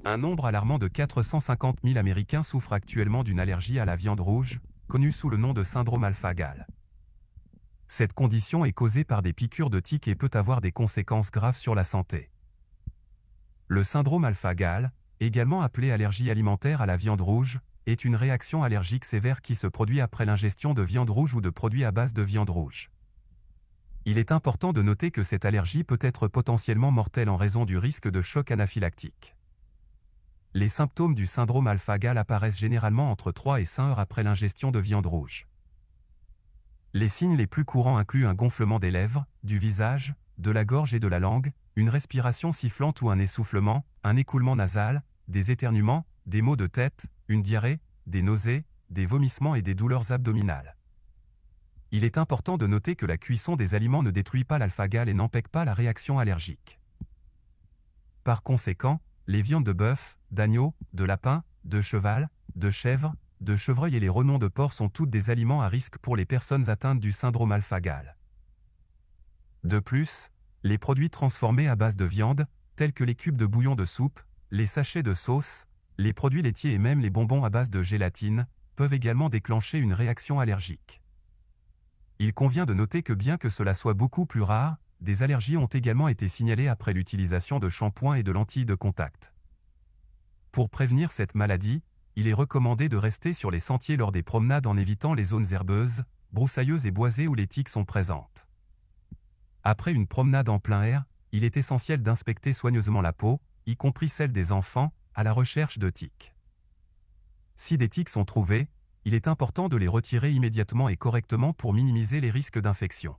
Un nombre alarmant de 450 000 Américains souffrent actuellement d'une allergie à la viande rouge, connue sous le nom de syndrome alpha-gal. Cette condition est causée par des piqûres de tiques et peut avoir des conséquences graves sur la santé. Le syndrome alpha-gal, également appelé allergie alimentaire à la viande rouge, est une réaction allergique sévère qui se produit après l'ingestion de viande rouge ou de produits à base de viande rouge. Il est important de noter que cette allergie peut être potentiellement mortelle en raison du risque de choc anaphylactique. Les symptômes du syndrome alpha-gal apparaissent généralement entre 3 et 5 heures après l'ingestion de viande rouge. Les signes les plus courants incluent un gonflement des lèvres, du visage, de la gorge et de la langue, une respiration sifflante ou un essoufflement, un écoulement nasal, des éternuements, des maux de tête, une diarrhée, des nausées, des vomissements et des douleurs abdominales. Il est important de noter que la cuisson des aliments ne détruit pas l'alpha-gal et n'empêche pas la réaction allergique. Par conséquent, les viandes de bœuf, d'agneau, de lapin, de cheval, de chèvre, de chevreuil et les renons de porc sont toutes des aliments à risque pour les personnes atteintes du syndrome alpha-gal. De plus, les produits transformés à base de viande, tels que les cubes de bouillon de soupe, les sachets de sauce, les produits laitiers et même les bonbons à base de gélatine, peuvent également déclencher une réaction allergique. Il convient de noter que bien que cela soit beaucoup plus rare, des allergies ont également été signalées après l'utilisation de shampoings et de lentilles de contact. Pour prévenir cette maladie, il est recommandé de rester sur les sentiers lors des promenades en évitant les zones herbeuses, broussailleuses et boisées où les tiques sont présentes. Après une promenade en plein air, il est essentiel d'inspecter soigneusement la peau, y compris celle des enfants, à la recherche de tiques. Si des tiques sont trouvées, il est important de les retirer immédiatement et correctement pour minimiser les risques d'infection.